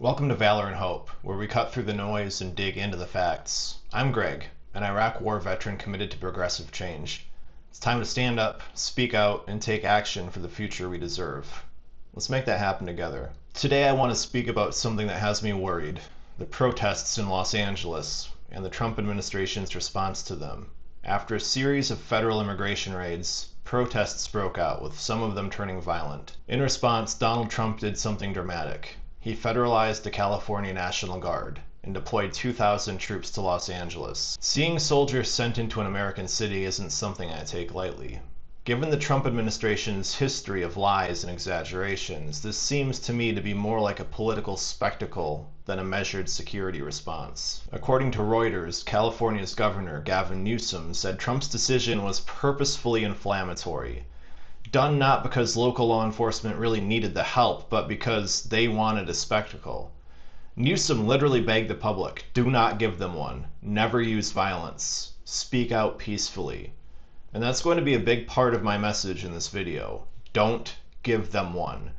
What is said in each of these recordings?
Welcome to Valor and Hope, where we cut through the noise and dig into the facts. I'm Greg, an Iraq war veteran committed to progressive change. It's time to stand up, speak out, and take action for the future we deserve. Let's make that happen together. Today I want to speak about something that has me worried: the protests in Los Angeles and the Trump administration's response to them. After a series of federal immigration raids, protests broke out, with some of them turning violent. In response, Donald Trump did something dramatic. He federalized the California National Guard and deployed 2,000 troops to Los Angeles. Seeing soldiers sent into an American city isn't something I take lightly. Given the Trump administration's history of lies and exaggerations, this seems to me to be more like a political spectacle than a measured security response. According to Reuters, California's Governor Gavin Newsom said Trump's decision was purposefully inflammatory, done not because local law enforcement really needed the help, but because they wanted a spectacle. Newsom literally begged the public, do not give them one, never use violence, speak out peacefully. And that's going to be a big part of my message in this video. Don't give them one.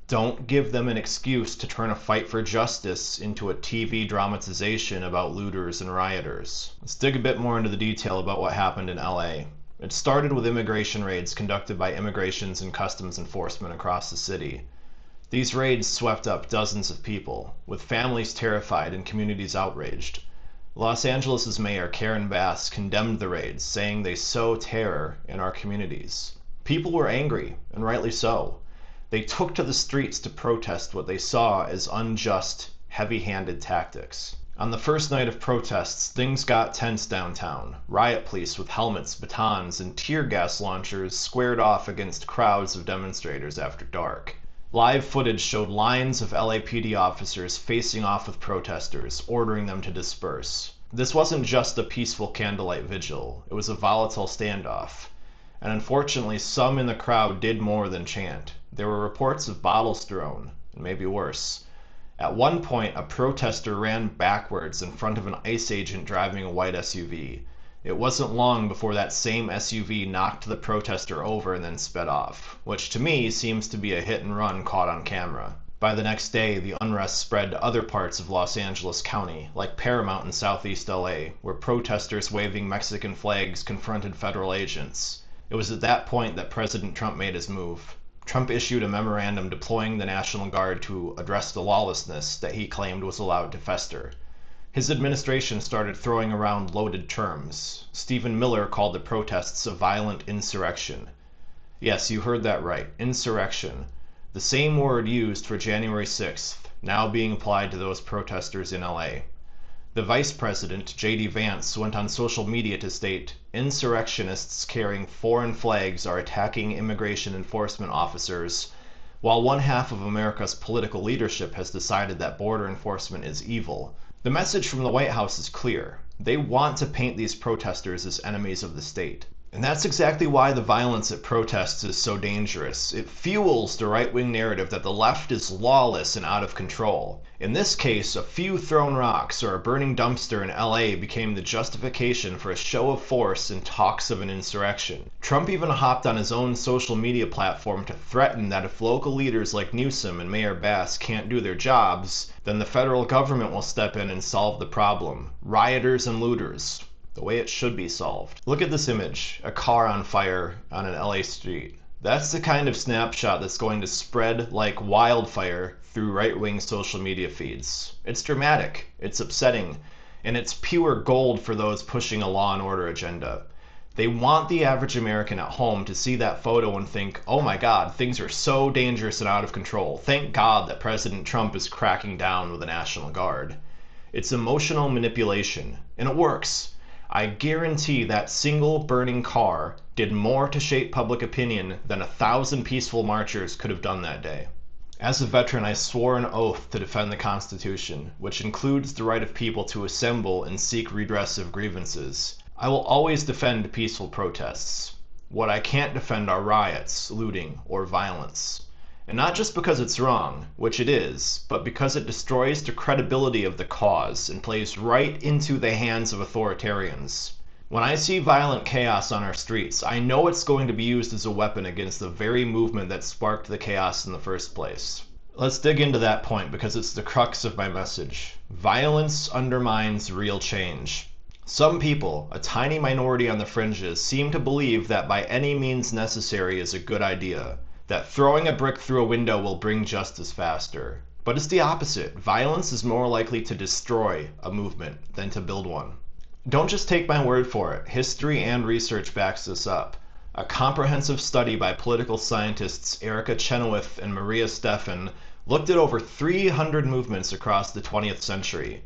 Don't give them an excuse to turn a fight for justice into a TV dramatization about looters and rioters. Let's dig a bit more into the detail about what happened in LA. It started with immigration raids conducted by Immigrations and Customs Enforcement across the city. These raids swept up dozens of people, with families terrified and communities outraged. Los Angeles' mayor Karen Bass condemned the raids, saying they sow terror in our communities. People were angry, and rightly so. They took to the streets to protest what they saw as unjust, heavy-handed tactics. On the first night of protests, things got tense downtown. Riot police with helmets, batons, and tear gas launchers squared off against crowds of demonstrators after dark. Live footage showed lines of LAPD officers facing off with protesters, ordering them to disperse. This wasn't just a peaceful candlelight vigil, it was a volatile standoff. And unfortunately, some in the crowd did more than chant. There were reports of bottles thrown, and maybe worse. At one point, a protester ran backwards in front of an ICE agent driving a white SUV. It wasn't long before that same SUV knocked the protester over and then sped off, which to me seems to be a hit and run caught on camera. By the next day, the unrest spread to other parts of Los Angeles County, like Paramount in southeast LA, where protesters waving Mexican flags confronted federal agents. It was at that point that President Trump made his move. Trump issued a memorandum deploying the National Guard to address the lawlessness that he claimed was allowed to fester. His administration started throwing around loaded terms. Stephen Miller called the protests a violent insurrection. Yes, you heard that right, insurrection. The same word used for January 6th, now being applied to those protesters in LA. The vice president, J.D. Vance, went on social media to state, insurrectionists carrying foreign flags are attacking immigration enforcement officers, while one half of America's political leadership has decided that border enforcement is evil. The message from the White House is clear. They want to paint these protesters as enemies of the state. And that's exactly why the violence at protests is so dangerous. It fuels the right-wing narrative that the left is lawless and out of control. In this case, a few thrown rocks or a burning dumpster in LA became the justification for a show of force and talks of an insurrection. Trump even hopped on his own social media platform to threaten that if local leaders like Newsom and Mayor Bass can't do their jobs, then the federal government will step in and solve the problem. Rioters and looters. The way it should be solved. Look at this image, a car on fire on an LA street. That's the kind of snapshot that's going to spread like wildfire through right-wing social media feeds. It's dramatic, it's upsetting, and it's pure gold for those pushing a law and order agenda. They want the average American at home to see that photo and think, oh my God, things are so dangerous and out of control. Thank God that President Trump is cracking down with the National Guard. It's emotional manipulation, and it works. I guarantee that single burning car did more to shape public opinion than 1,000 peaceful marchers could have done that day. As a veteran, I swore an oath to defend the Constitution, which includes the right of people to assemble and seek redress of grievances. I will always defend peaceful protests. What I can't defend are riots, looting, or violence. And not just because it's wrong, which it is, but because it destroys the credibility of the cause and plays right into the hands of authoritarians. When I see violent chaos on our streets, I know it's going to be used as a weapon against the very movement that sparked the chaos in the first place. Let's dig into that point because it's the crux of my message. Violence undermines real change. Some people, a tiny minority on the fringes, seem to believe that by any means necessary is a good idea, that throwing a brick through a window will bring justice faster. But it's the opposite. Violence is more likely to destroy a movement than to build one. Don't just take my word for it. History and research backs this up. A comprehensive study by political scientists Erica Chenoweth and Maria Stephan looked at over 300 movements across the 20th century.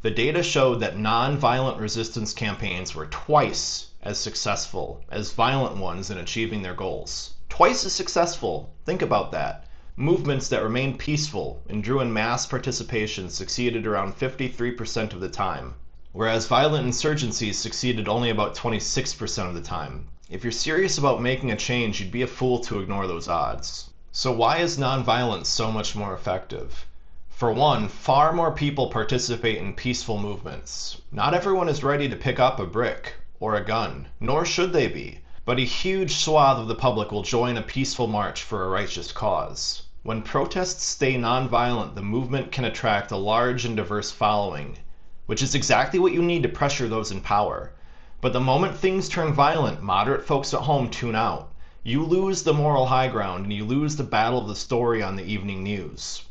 The data showed that non-violent resistance campaigns were twice as successful as violent ones in achieving their goals. Twice as successful. Think about that. Movements that remained peaceful and drew in mass participation succeeded around 53% of the time, whereas violent insurgencies succeeded only about 26% of the time. If you're serious about making a change, you'd be a fool to ignore those odds. So why is nonviolence so much more effective? For one, far more people participate in peaceful movements. Not everyone is ready to pick up a brick or a gun, nor should they be, but a huge swath of the public will join a peaceful march for a righteous cause. When protests stay nonviolent, the movement can attract a large and diverse following, which is exactly what you need to pressure those in power. But the moment things turn violent, moderate folks at home tune out. You lose the moral high ground and you lose the battle of the story on the evening news.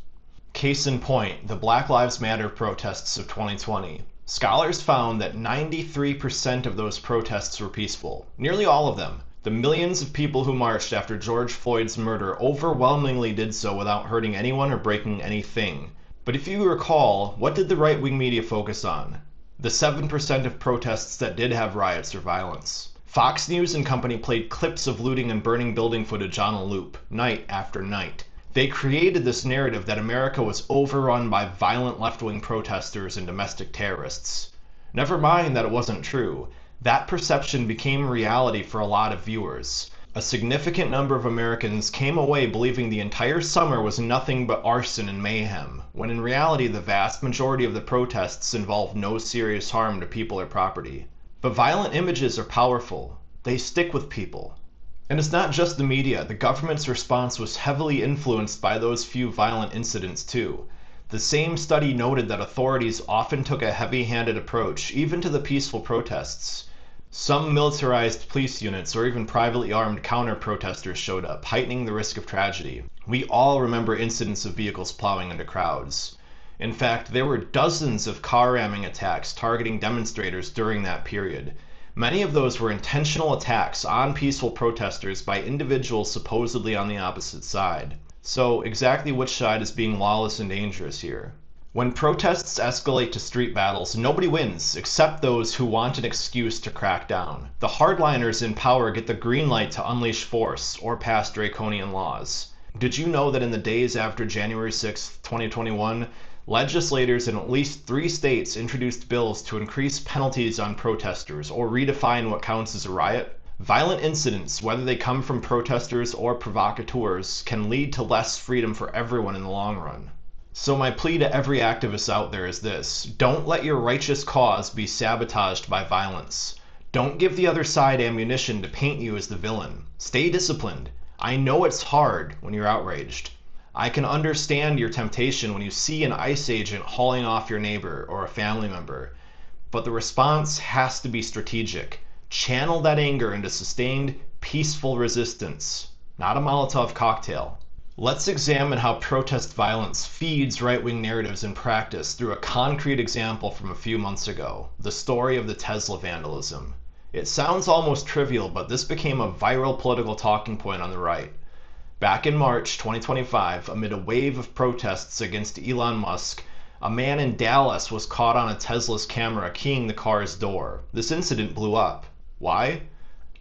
Case in point, the Black Lives Matter protests of 2020. Scholars found that 93% of those protests were peaceful, nearly all of them. The millions of people who marched after George Floyd's murder overwhelmingly did so without hurting anyone or breaking anything. But if you recall, what did the right-wing media focus on? The 7% of protests that did have riots or violence. Fox News and company played clips of looting and burning building footage on a loop, night after night. They created this narrative that America was overrun by violent left-wing protesters and domestic terrorists. Never mind that it wasn't true. That perception became reality for a lot of viewers. A significant number of Americans came away believing the entire summer was nothing but arson and mayhem, when in reality the vast majority of the protests involved no serious harm to people or property. But violent images are powerful. They stick with people. And it's not just the media. The government's response was heavily influenced by those few violent incidents too. The same study noted that authorities often took a heavy-handed approach, even to the peaceful protests. Some militarized police units or even privately armed counter-protesters showed up, heightening the risk of tragedy. We all remember incidents of vehicles plowing into crowds. In fact, there were dozens of car ramming attacks targeting demonstrators during that period. Many of those were intentional attacks on peaceful protesters by individuals supposedly on the opposite side. So, exactly which side is being lawless and dangerous here? When protests escalate to street battles, nobody wins except those who want an excuse to crack down. The hardliners in power get the green light to unleash force or pass draconian laws. Did you know that in the days after January 6, 2021, legislators in at least 3 states introduced bills to increase penalties on protesters or redefine what counts as a riot? Violent incidents, whether they come from protesters or provocateurs, can lead to less freedom for everyone in the long run. So my plea to every activist out there is this: don't let your righteous cause be sabotaged by violence. Don't give the other side ammunition to paint you as the villain. Stay disciplined. I know it's hard when you're outraged. I can understand your temptation when you see an ICE agent hauling off your neighbor or a family member. But the response has to be strategic. Channel that anger into sustained, peaceful resistance, not a Molotov cocktail. Let's examine how protest violence feeds right-wing narratives in practice through a concrete example from a few months ago, the story of the Tesla vandalism. It sounds almost trivial, but this became a viral political talking point on the right. Back in March 2025, amid a wave of protests against Elon Musk, a man in Dallas was caught on a Tesla's camera keying the car's door. This incident blew up. Why?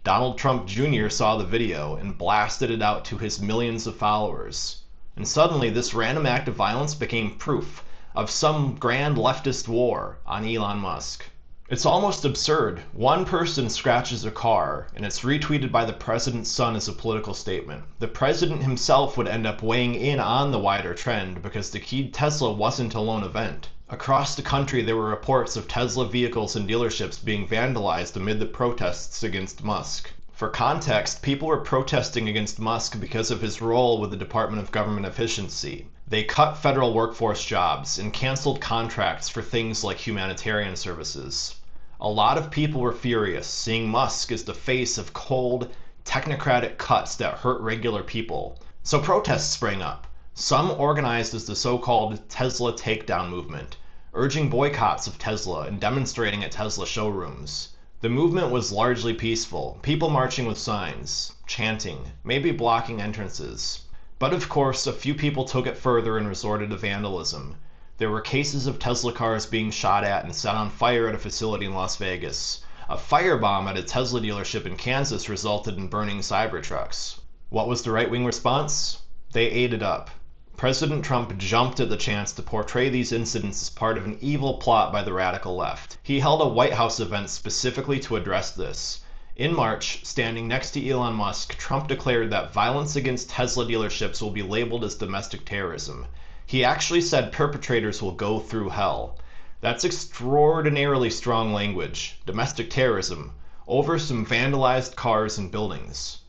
Donald Trump Jr. saw the video and blasted it out to his millions of followers. And suddenly this random act of violence became proof of some grand leftist war on Elon Musk. It's almost absurd. One person scratches a car and it's retweeted by the president's son as a political statement. The president himself would end up weighing in on the wider trend because the keyed Tesla wasn't a lone event. Across the country, there were reports of Tesla vehicles and dealerships being vandalized amid the protests against Musk. For context, people were protesting against Musk because of his role with the Department of Government Efficiency. They cut federal workforce jobs and canceled contracts for things like humanitarian services. A lot of people were furious, seeing Musk as the face of cold, technocratic cuts that hurt regular people. So protests sprang up, some organized as the so-called Tesla takedown movement, urging boycotts of Tesla and demonstrating at Tesla showrooms. The movement was largely peaceful, people marching with signs, chanting, maybe blocking entrances. But of course, a few people took it further and resorted to vandalism. There were cases of Tesla cars being shot at and set on fire at a facility in Las Vegas. A firebomb at a Tesla dealership in Kansas resulted in burning Cybertrucks. What was the right-wing response? They ate it up. President Trump jumped at the chance to portray these incidents as part of an evil plot by the radical left. He held a White House event specifically to address this. In March, standing next to Elon Musk, Trump declared that violence against Tesla dealerships will be labeled as domestic terrorism. He actually said perpetrators will go through hell. That's extraordinarily strong language, domestic terrorism, over some vandalized cars and buildings.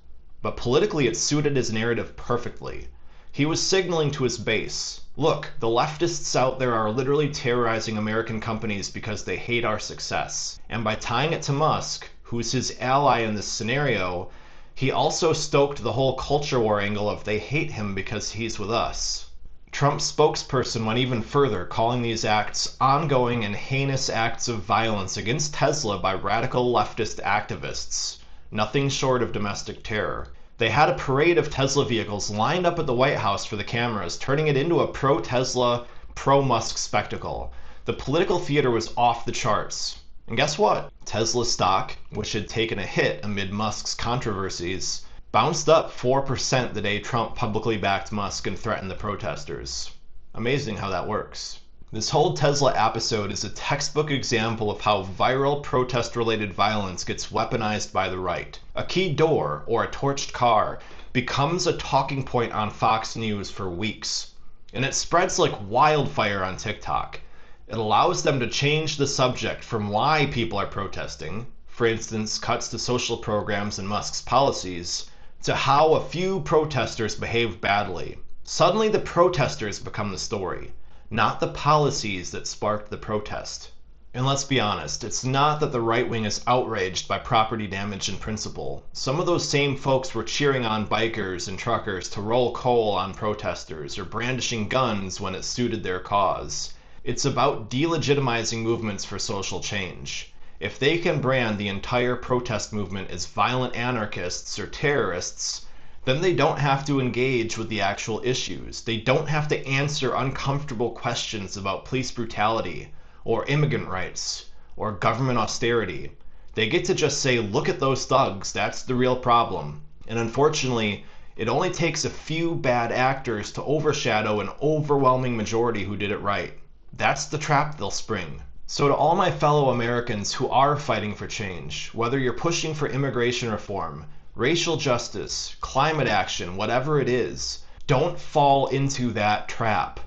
But politically it suited his narrative perfectly. He was signaling to his base, look, the leftists out there are literally terrorizing American companies because they hate our success. And by tying it to Musk, who's his ally in this scenario, he also stoked the whole culture war angle of they hate him because he's with us. Trump's spokesperson went even further, calling these acts ongoing and heinous acts of violence against Tesla by radical leftist activists, nothing short of domestic terror. They had a parade of Tesla vehicles lined up at the White House for the cameras, turning it into a pro-Tesla, pro-Musk spectacle. The political theater was off the charts. And guess what? Tesla stock, which had taken a hit amid Musk's controversies, bounced up 4% the day Trump publicly backed Musk and threatened the protesters. Amazing how that works. This whole Tesla episode is a textbook example of how viral protest-related violence gets weaponized by the right. A key door, or a torched car, becomes a talking point on Fox News for weeks. And it spreads like wildfire on TikTok. It allows them to change the subject from why people are protesting, for instance, cuts to social programs and Musk's policies, to how a few protesters behaved badly. Suddenly the protesters become the story, not the policies that sparked the protest. And let's be honest, it's not that the right wing is outraged by property damage in principle. Some of those same folks were cheering on bikers and truckers to roll coal on protesters or brandishing guns when it suited their cause. It's about delegitimizing movements for social change. If they can brand the entire protest movement as violent anarchists or terrorists, then they don't have to engage with the actual issues. They don't have to answer uncomfortable questions about police brutality, or immigrant rights, or government austerity. They get to just say, look at those thugs, that's the real problem. And unfortunately, it only takes a few bad actors to overshadow an overwhelming majority who did it right. That's the trap they'll spring. So to all my fellow Americans who are fighting for change, whether you're pushing for immigration reform, racial justice, climate action, whatever it is, don't fall into that trap.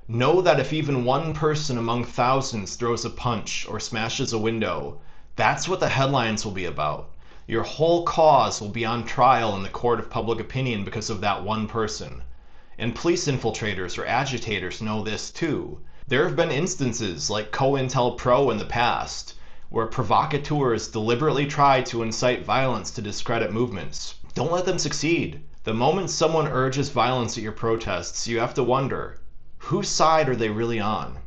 Know that if even one person among thousands throws a punch or smashes a window, that's what the headlines will be about. Your whole cause will be on trial in the court of public opinion because of that one person. And police infiltrators or agitators know this too. There have been instances like COINTELPRO in the past, where provocateurs deliberately try to incite violence to discredit movements. Don't let them succeed. The moment someone urges violence at your protests, you have to wonder, whose side are they really on?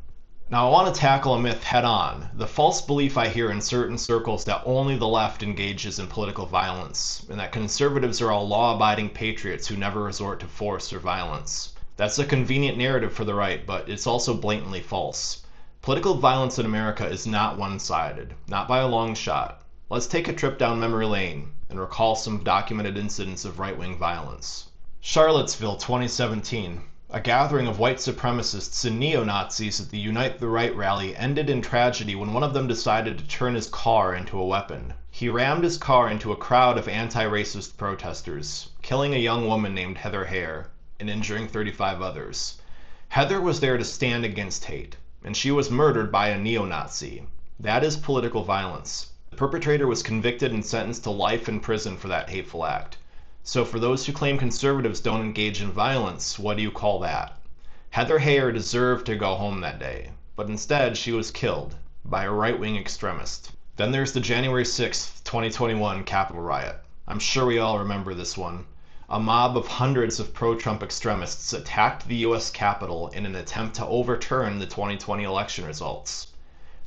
Now I want to tackle a myth head on, the false belief I hear in certain circles that only the left engages in political violence, and that conservatives are all law-abiding patriots who never resort to force or violence. That's a convenient narrative for the right, but it's also blatantly false. Political violence in America is not one-sided, not by a long shot. Let's take a trip down memory lane and recall some documented incidents of right-wing violence. Charlottesville, 2017. A gathering of white supremacists and neo-Nazis at the Unite the Right rally ended in tragedy when one of them decided to turn his car into a weapon. He rammed his car into a crowd of anti-racist protesters, killing a young woman named Heather Hare and injuring 35 others. Heather was there to stand against hate, and she was murdered by a neo-Nazi. That is political violence. The perpetrator was convicted and sentenced to life in prison for that hateful act. So for those who claim conservatives don't engage in violence, what do you call that? Heather Heyer deserved to go home that day, but instead she was killed by a right-wing extremist. Then there's the January 6th, 2021 Capitol riot. I'm sure we all remember this one. A mob of hundreds of pro-Trump extremists attacked the US Capitol in an attempt to overturn the 2020 election results.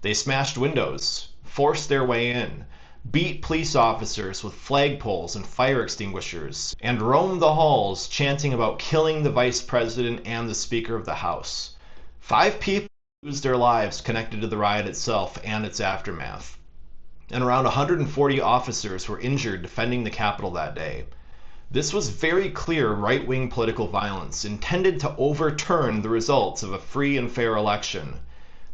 They smashed windows, forced their way in, beat police officers with flagpoles and fire extinguishers, and roamed the halls chanting about killing the vice president and the Speaker of the House. 5 people lose their lives connected to the riot itself and its aftermath. And around 140 officers were injured defending the Capitol that day. This was very clear right-wing political violence intended to overturn the results of a free and fair election.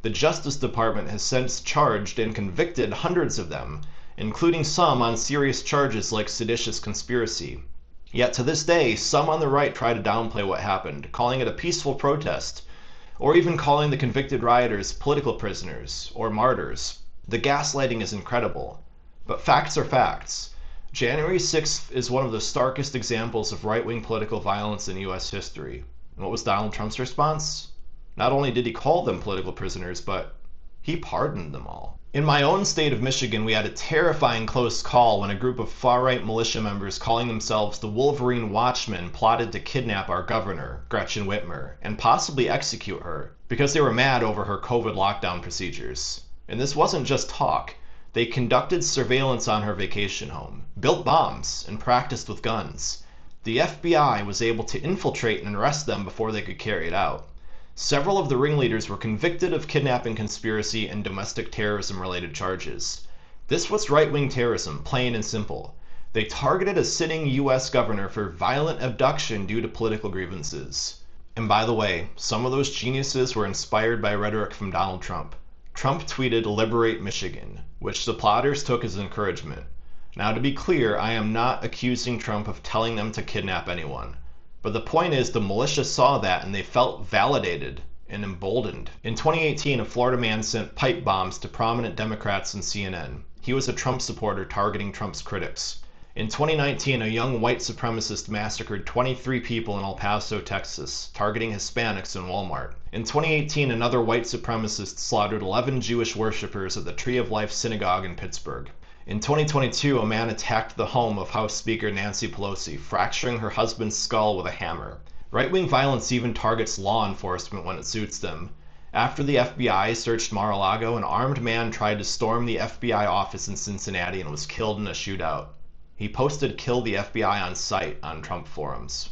The Justice Department has since charged and convicted hundreds of them, including some on serious charges like seditious conspiracy. Yet to this day, some on the right try to downplay what happened, calling it a peaceful protest, or even calling the convicted rioters political prisoners or martyrs. The gaslighting is incredible, but facts are facts. January 6th is one of the starkest examples of right-wing political violence in US history. And what was Donald Trump's response? Not only did he call them political prisoners, but he pardoned them all. In my own state of Michigan, we had a terrifying close call when a group of far-right militia members calling themselves the Wolverine Watchmen plotted to kidnap our governor, Gretchen Whitmer, and possibly execute her because they were mad over her COVID lockdown procedures. And this wasn't just talk. They conducted surveillance on her vacation home, built bombs, and practiced with guns. The FBI was able to infiltrate and arrest them before they could carry it out. Several of the ringleaders were convicted of kidnapping conspiracy and domestic terrorism-related charges. This was right-wing terrorism, plain and simple. They targeted a sitting U.S. governor for violent abduction due to political grievances. And by the way, some of those geniuses were inspired by rhetoric from Donald Trump. Trump tweeted, "Liberate Michigan," which the plotters took as encouragement. Now, to be clear, I am not accusing Trump of telling them to kidnap anyone. But the point is, the militia saw that and they felt validated and emboldened. In 2018, a Florida man sent pipe bombs to prominent Democrats and CNN. He was a Trump supporter targeting Trump's critics. In 2019, a young white supremacist massacred 23 people in El Paso, Texas, targeting Hispanics in Walmart. In 2018, another white supremacist slaughtered 11 Jewish worshippers at the Tree of Life Synagogue in Pittsburgh. In 2022, a man attacked the home of House Speaker Nancy Pelosi, fracturing her husband's skull with a hammer. Right-wing violence even targets law enforcement when it suits them. After the FBI searched Mar-a-Lago, an armed man tried to storm the FBI office in Cincinnati and was killed in a shootout. He posted "Kill the FBI" on site on Trump forums.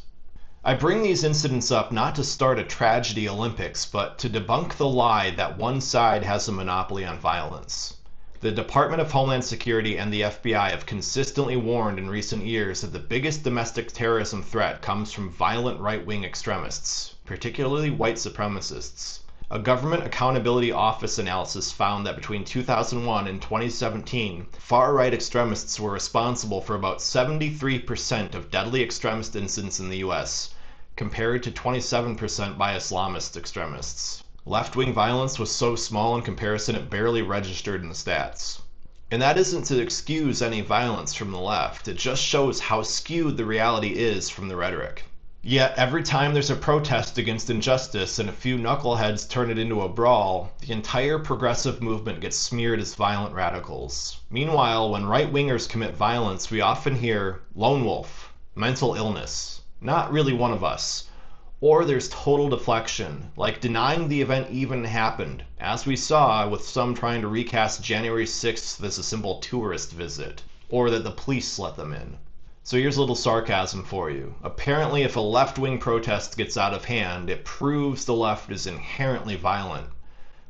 I bring these incidents up not to start a tragedy Olympics, but to debunk the lie that one side has a monopoly on violence. The Department of Homeland Security and the FBI have consistently warned in recent years that the biggest domestic terrorism threat comes from violent right-wing extremists, particularly white supremacists. A Government Accountability Office analysis found that between 2001 and 2017, far-right extremists were responsible for about 73% of deadly extremist incidents in the US, compared to 27% by Islamist extremists. Left-wing violence was so small in comparison it barely registered in the stats. And that isn't to excuse any violence from the left, it just shows how skewed the reality is from the rhetoric. Yet every time there's a protest against injustice and a few knuckleheads turn it into a brawl, the entire progressive movement gets smeared as violent radicals. Meanwhile, when right-wingers commit violence, we often hear lone wolf, mental illness, not really one of us. Or there's total deflection, like denying the event even happened, as we saw with some trying to recast January 6th as a simple tourist visit, or that the police let them in. So here's a little sarcasm for you. Apparently, if a left-wing protest gets out of hand, it proves the left is inherently violent.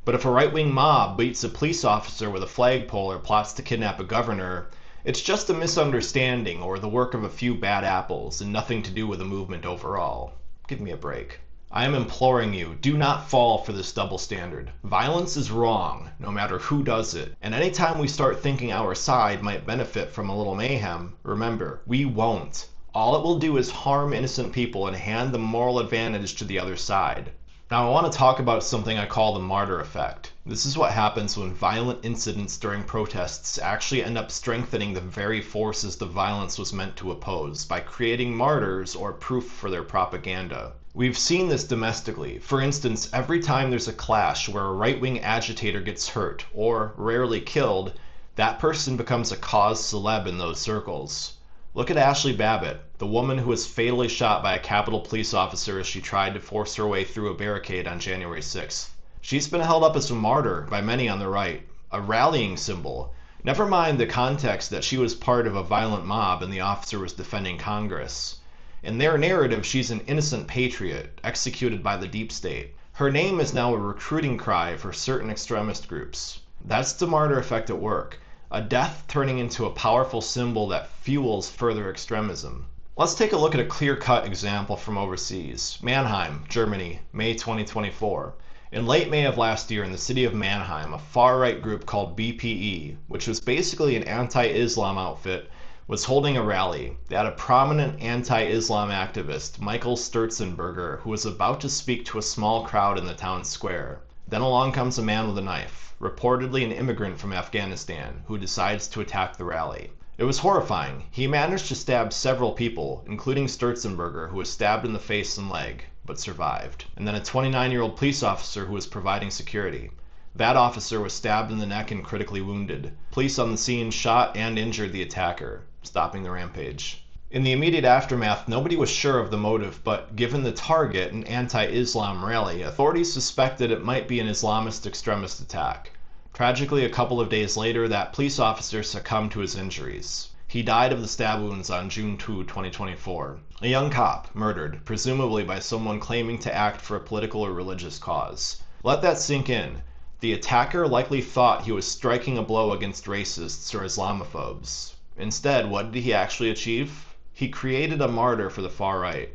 But if a right-wing mob beats a police officer with a flagpole or plots to kidnap a governor, it's just a misunderstanding or the work of a few bad apples and nothing to do with the movement overall. Give me a break. I am imploring you, do not fall for this double standard. Violence is wrong, no matter who does it. And anytime we start thinking our side might benefit from a little mayhem, remember, we won't. All it will do is harm innocent people and hand the moral advantage to the other side. Now I want to talk about something I call the martyr effect. This is what happens when violent incidents during protests actually end up strengthening the very forces the violence was meant to oppose by creating martyrs or proof for their propaganda. We've seen this domestically. For instance, every time there's a clash where a right-wing agitator gets hurt, or rarely killed, that person becomes a cause celeb in those circles. Look at Ashley Babbitt, the woman who was fatally shot by a Capitol police officer as she tried to force her way through a barricade on January 6th. She's been held up as a martyr by many on the right, a rallying symbol. Never mind the context that she was part of a violent mob and the officer was defending Congress. In their narrative, she's an innocent patriot, executed by the deep state. Her name is now a recruiting cry for certain extremist groups. That's the martyr effect at work, a death turning into a powerful symbol that fuels further extremism. Let's take a look at a clear-cut example from overseas. Mannheim, Germany, May 2024. In late May of last year, in the city of Mannheim, a far-right group called BPE, which was basically an anti-Islam outfit, was holding a rally. They had a prominent anti-Islam activist, Michael Sturzenberger, who was about to speak to a small crowd in the town square. Then along comes a man with a knife, reportedly an immigrant from Afghanistan, who decides to attack the rally. It was horrifying. He managed to stab several people, including Sturzenberger, who was stabbed in the face and leg, but survived. And then a 29-year-old police officer who was providing security. That officer was stabbed in the neck and critically wounded. Police on the scene shot and injured the attacker, stopping the rampage. In the immediate aftermath, nobody was sure of the motive, but given the target, an anti-Islam rally, authorities suspected it might be an Islamist extremist attack. Tragically, a couple of days later, that police officer succumbed to his injuries. He died of the stab wounds on June 2, 2024. A young cop, murdered, presumably by someone claiming to act for a political or religious cause. Let that sink in. The attacker likely thought he was striking a blow against racists or Islamophobes. Instead, what did he actually achieve? He created a martyr for the far right.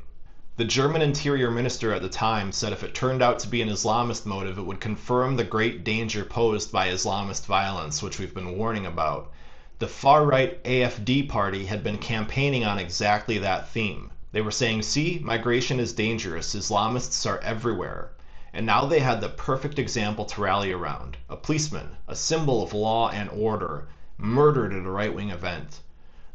The German interior minister at the time said if it turned out to be an Islamist motive, it would confirm the great danger posed by Islamist violence, which we've been warning about. The far-right AfD party had been campaigning on exactly that theme. They were saying, see, migration is dangerous, Islamists are everywhere. And now they had the perfect example to rally around. A policeman, a symbol of law and order, murdered at a right-wing event.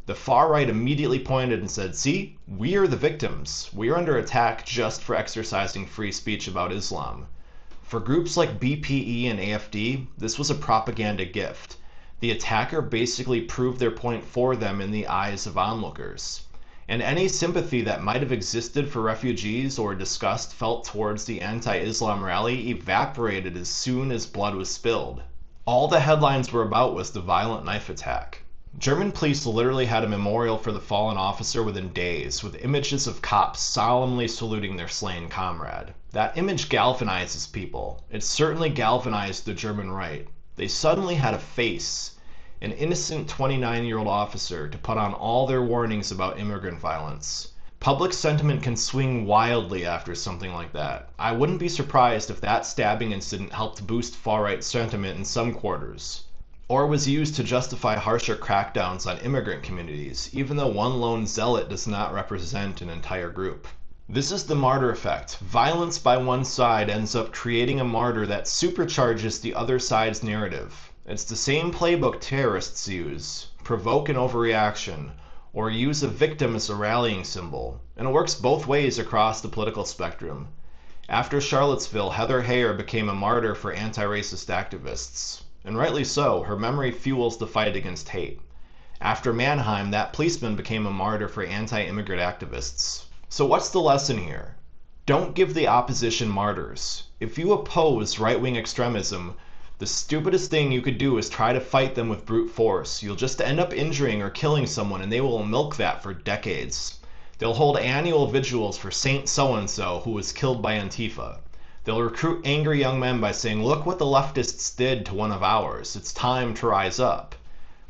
The far right immediately pointed and said, see, we are the victims. We are under attack just for exercising free speech about Islam. For groups like BPE and AfD, this was a propaganda gift. The attacker basically proved their point for them in the eyes of onlookers. And any sympathy that might have existed for refugees or disgust felt towards the anti-Islam rally evaporated as soon as blood was spilled. All the headlines were about was the violent knife attack. German police literally had a memorial for the fallen officer within days, with images of cops solemnly saluting their slain comrade. That image galvanizes people. It certainly galvanized the German right. They suddenly had a face, an innocent 29-year-old officer, to put on all their warnings about immigrant violence. Public sentiment can swing wildly after something like that. I wouldn't be surprised if that stabbing incident helped boost far-right sentiment in some quarters, or was used to justify harsher crackdowns on immigrant communities, even though one lone zealot does not represent an entire group. This is the martyr effect. Violence by one side ends up creating a martyr that supercharges the other side's narrative. It's the same playbook terrorists use: provoke an overreaction, or use a victim as a rallying symbol. And it works both ways across the political spectrum. After Charlottesville, Heather Heyer became a martyr for anti-racist activists. And rightly so, her memory fuels the fight against hate. After Mannheim, that policeman became a martyr for anti-immigrant activists. So what's the lesson here? Don't give the opposition martyrs. If you oppose right-wing extremism, the stupidest thing you could do is try to fight them with brute force. You'll just end up injuring or killing someone, and they will milk that for decades. They'll hold annual vigils for Saint so-and-so who was killed by Antifa. They'll recruit angry young men by saying, look what the leftists did to one of ours. It's time to rise up.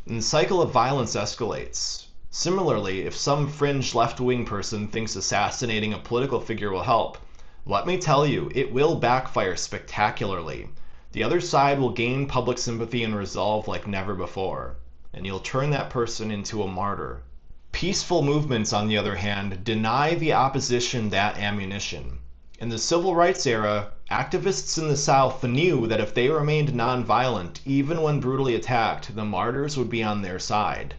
And the cycle of violence escalates. Similarly, if some fringe left-wing person thinks assassinating a political figure will help, let me tell you, it will backfire spectacularly. The other side will gain public sympathy and resolve like never before, and you'll turn that person into a martyr. Peaceful movements, on the other hand, deny the opposition that ammunition. In the civil rights era, activists in the South knew that if they remained nonviolent, even when brutally attacked, the martyrs would be on their side.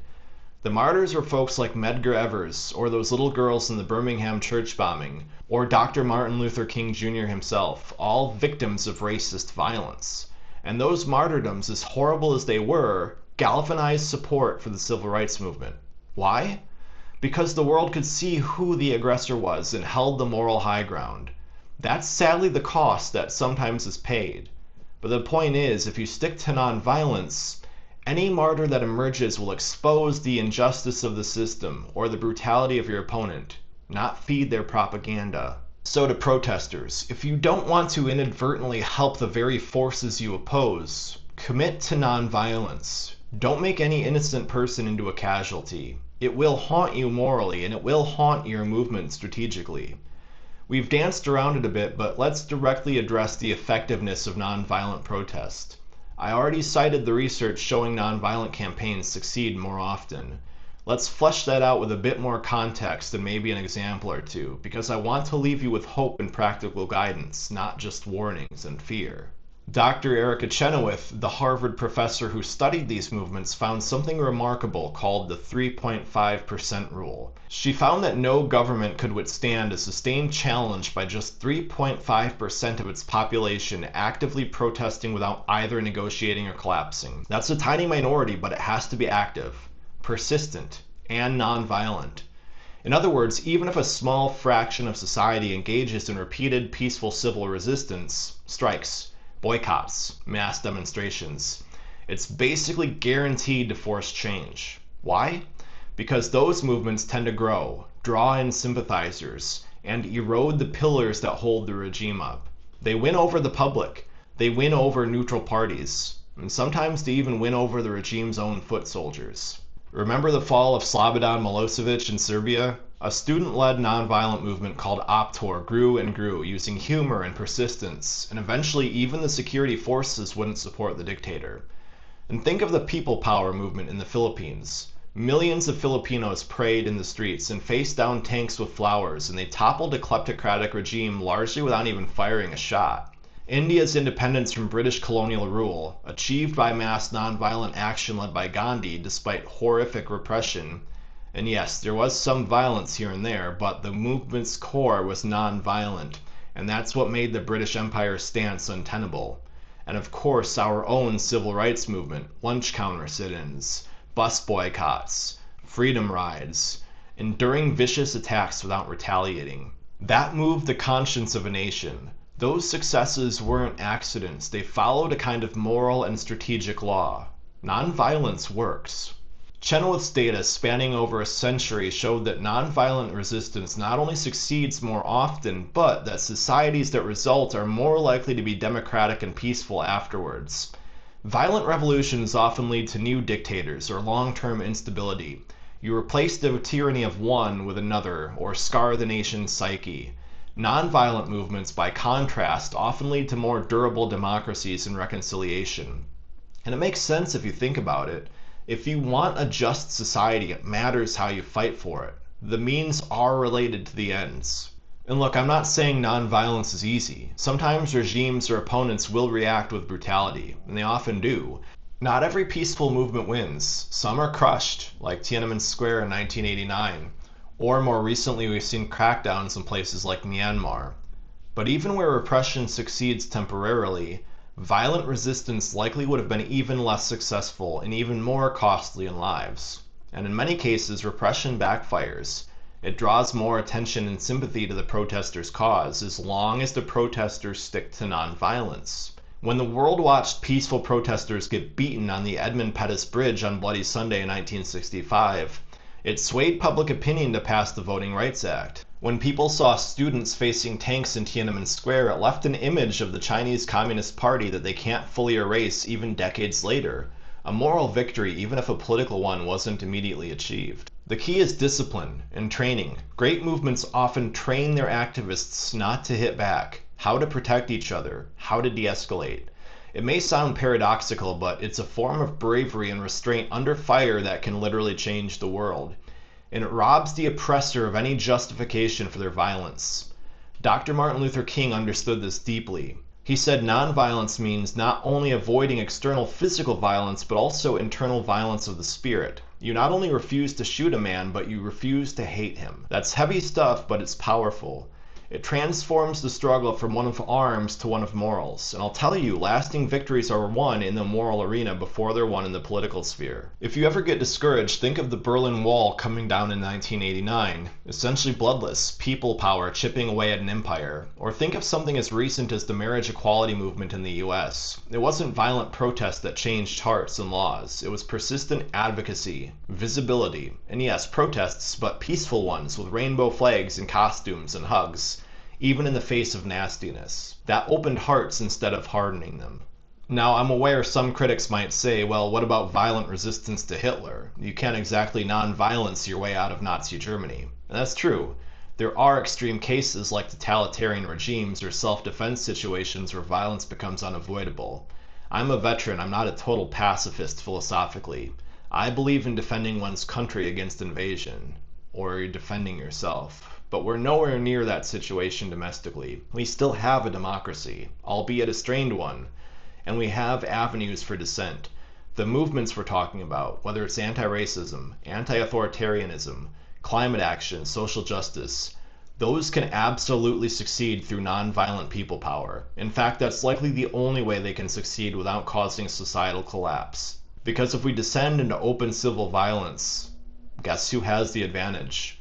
The martyrs were folks like Medgar Evers, or those little girls in the Birmingham church bombing, or Dr. Martin Luther King Jr. himself, all victims of racist violence. And those martyrdoms, as horrible as they were, galvanized support for the civil rights movement. Why? Because the world could see who the aggressor was and held the moral high ground. That's sadly the cost that sometimes is paid. But the point is, if you stick to nonviolence, any martyr that emerges will expose the injustice of the system or the brutality of your opponent, not feed their propaganda. So to protesters, if you don't want to inadvertently help the very forces you oppose, commit to nonviolence. Don't make any innocent person into a casualty. It will haunt you morally, and it will haunt your movement strategically. We've danced around it a bit, but let's directly address the effectiveness of nonviolent protest. I already cited the research showing nonviolent campaigns succeed more often. Let's flesh that out with a bit more context and maybe an example or two, because I want to leave you with hope and practical guidance, not just warnings and fear. Dr. Erica Chenoweth, the Harvard professor who studied these movements, found something remarkable called the 3.5% rule. She found that no government could withstand a sustained challenge by just 3.5% of its population actively protesting without either negotiating or collapsing. That's a tiny minority, but it has to be active, persistent, and nonviolent. In other words, even if a small fraction of society engages in repeated peaceful civil resistance, strikes, boycotts, mass demonstrations, it's basically guaranteed to force change. Why? Because those movements tend to grow, draw in sympathizers, and erode the pillars that hold the regime up. They win over the public, they win over neutral parties, and sometimes they even win over the regime's own foot soldiers. Remember the fall of Slobodan Milosevic in Serbia? A student-led nonviolent movement called Optor grew and grew, using humor and persistence, and eventually even the security forces wouldn't support the dictator. And think of the people power movement in the Philippines. Millions of Filipinos prayed in the streets and faced down tanks with flowers, and they toppled a kleptocratic regime largely without even firing a shot. India's independence from British colonial rule, achieved by mass nonviolent action led by Gandhi despite horrific repression. And yes, there was some violence here and there, but the movement's core was non-violent, and that's what made the British Empire's stance untenable. And of course, our own civil rights movement, lunch counter sit-ins, bus boycotts, freedom rides, enduring vicious attacks without retaliating. That moved the conscience of a nation. Those successes weren't accidents, they followed a kind of moral and strategic law. Nonviolence works. Chenoweth's data spanning over a century showed that nonviolent resistance not only succeeds more often, but that societies that result are more likely to be democratic and peaceful afterwards. Violent revolutions often lead to new dictators or long-term instability. You replace the tyranny of one with another, or scar the nation's psyche. Nonviolent movements, by contrast, often lead to more durable democracies and reconciliation. And it makes sense if you think about it. If you want a just society, it matters how you fight for it. The means are related to the ends. And look, I'm not saying nonviolence is easy. Sometimes regimes or opponents will react with brutality, and they often do. Not every peaceful movement wins. Some are crushed, like Tiananmen Square in 1989. Or more recently, we've seen crackdowns in places like Myanmar. But even where repression succeeds temporarily, violent resistance likely would have been even less successful and even more costly in lives. And in many cases, repression backfires. It draws more attention and sympathy to the protesters' cause as long as the protesters stick to nonviolence. When the world watched peaceful protesters get beaten on the Edmund Pettus Bridge on Bloody Sunday in 1965, it swayed public opinion to pass the Voting Rights Act. When people saw students facing tanks in Tiananmen Square, it left an image of the Chinese Communist Party that they can't fully erase even decades later. A moral victory, even if a political one wasn't immediately achieved. The key is discipline and training. Great movements often train their activists not to hit back, how to protect each other, how to de-escalate. It may sound paradoxical, but it's a form of bravery and restraint under fire that can literally change the world. And it robs the oppressor of any justification for their violence. Dr. Martin Luther King understood this deeply. He said nonviolence means not only avoiding external physical violence, but also internal violence of the spirit. You not only refuse to shoot a man, but you refuse to hate him. That's heavy stuff, but it's powerful. It transforms the struggle from one of arms to one of morals. And I'll tell you, lasting victories are won in the moral arena before they're won in the political sphere. If you ever get discouraged, think of the Berlin Wall coming down in 1989. Essentially bloodless, people power chipping away at an empire. Or think of something as recent as the marriage equality movement in the US. It wasn't violent protest that changed hearts and laws. It was persistent advocacy, visibility, and yes, protests, but peaceful ones with rainbow flags and costumes and hugs. Even in the face of nastiness. That opened hearts instead of hardening them. Now, I'm aware some critics might say, well, what about violent resistance to Hitler? You can't exactly non-violence your way out of Nazi Germany. And that's true. There are extreme cases like totalitarian regimes or self-defense situations where violence becomes unavoidable. I'm a veteran, I'm not a total pacifist philosophically. I believe in defending one's country against invasion, or defending yourself. But we're nowhere near that situation domestically. We still have a democracy, albeit a strained one, and we have avenues for dissent. The movements we're talking about, whether it's anti-racism, anti-authoritarianism, climate action, social justice, those can absolutely succeed through non-violent people power. In fact, that's likely the only way they can succeed without causing societal collapse. Because if we descend into open civil violence, guess who has the advantage?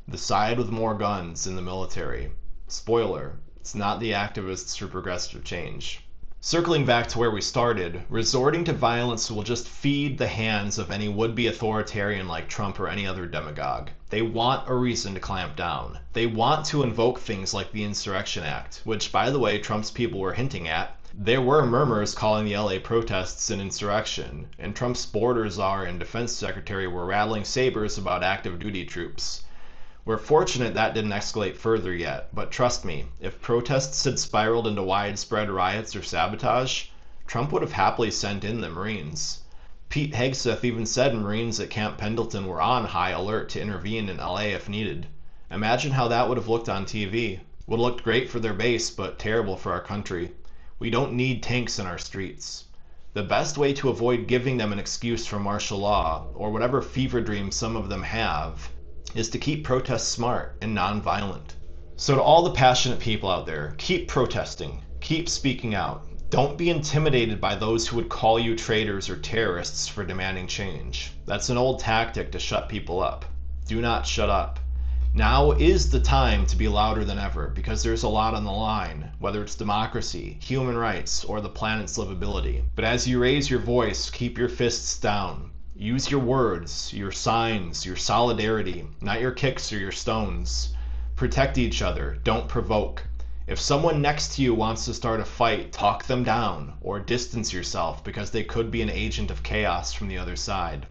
The side with more guns in the military. Spoiler, it's not the activists for progressive change. Circling back to where we started, resorting to violence will just feed the hands of any would-be authoritarian like Trump or any other demagogue. They want a reason to clamp down. They want to invoke things like the Insurrection Act, which, by the way, Trump's people were hinting at. There were murmurs calling the LA protests an insurrection, and Trump's border czar and defense secretary were rattling sabers about active duty troops. We're fortunate that didn't escalate further yet, but trust me, if protests had spiraled into widespread riots or sabotage, Trump would have happily sent in the Marines. Pete Hegseth even said Marines at Camp Pendleton were on high alert to intervene in LA if needed. Imagine how that would have looked on TV. Would have looked great for their base, but terrible for our country. We don't need tanks in our streets. The best way to avoid giving them an excuse for martial law, or whatever fever dreams some of them have, is to keep protests smart and non-violent. So to all the passionate people out there, keep protesting, keep speaking out. Don't be intimidated by those who would call you traitors or terrorists for demanding change. That's an old tactic to shut people up. Do not shut up. Now is the time to be louder than ever because there's a lot on the line, whether it's democracy, human rights, or the planet's livability. But as you raise your voice, keep your fists down. Use your words, your signs, your solidarity, not your kicks or your stones. Protect each other, don't provoke. If someone next to you wants to start a fight, talk them down or distance yourself because they could be an agent of chaos from the other side.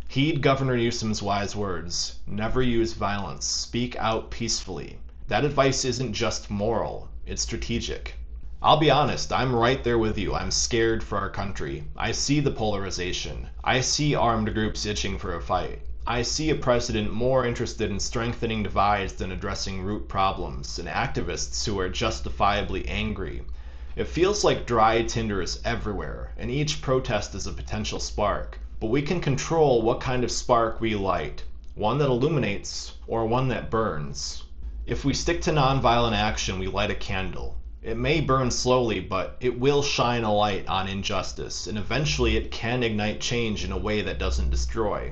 Heed Governor Newsom's wise words. Never use violence. Speak out peacefully. That advice isn't just moral, it's strategic. I'll be honest, I'm right there with you. I'm scared for our country. I see the polarization. I see armed groups itching for a fight. I see a president more interested in strengthening divides than addressing root problems, and activists who are justifiably angry. It feels like dry tinder is everywhere, and each protest is a potential spark. But we can control what kind of spark we light. One that illuminates, or one that burns. If we stick to nonviolent action, we light a candle. It may burn slowly, but it will shine a light on injustice, and eventually it can ignite change in a way that doesn't destroy.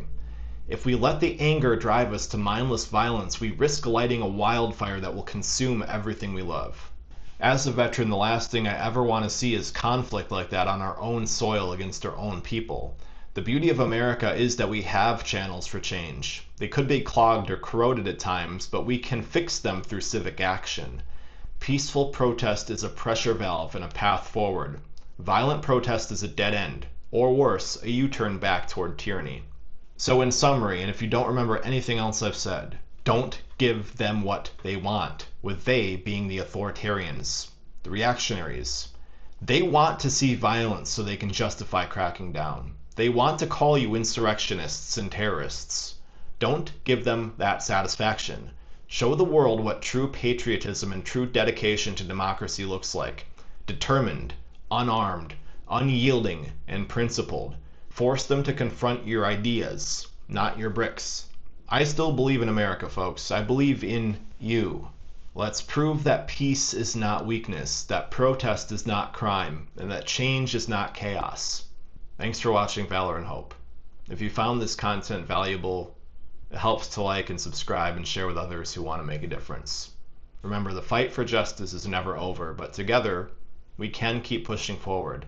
If we let the anger drive us to mindless violence, we risk lighting a wildfire that will consume everything we love. As a veteran, the last thing I ever want to see is conflict like that on our own soil against our own people. The beauty of America is that we have channels for change. They could be clogged or corroded at times, but we can fix them through civic action. Peaceful protest is a pressure valve and a path forward. Violent protest is a dead end, or worse, a U-turn back toward tyranny. So in summary, and if you don't remember anything else I've said, don't give them what they want, with they being the authoritarians, the reactionaries. They want to see violence so they can justify cracking down. They want to call you insurrectionists and terrorists. Don't give them that satisfaction. Show the world what true patriotism and true dedication to democracy looks like. Determined, unarmed, unyielding, and principled. Force them to confront your ideas, not your bricks. I still believe in America, folks. I believe in you. Let's prove that peace is not weakness, that protest is not crime, and that change is not chaos. Thanks for watching Valor and Hope. If you found this content valuable, it helps to like and subscribe and share with others who want to make a difference. Remember, the fight for justice is never over, but together, we can keep pushing forward.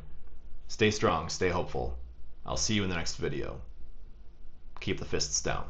Stay strong, stay hopeful. I'll see you in the next video. Keep the fists down.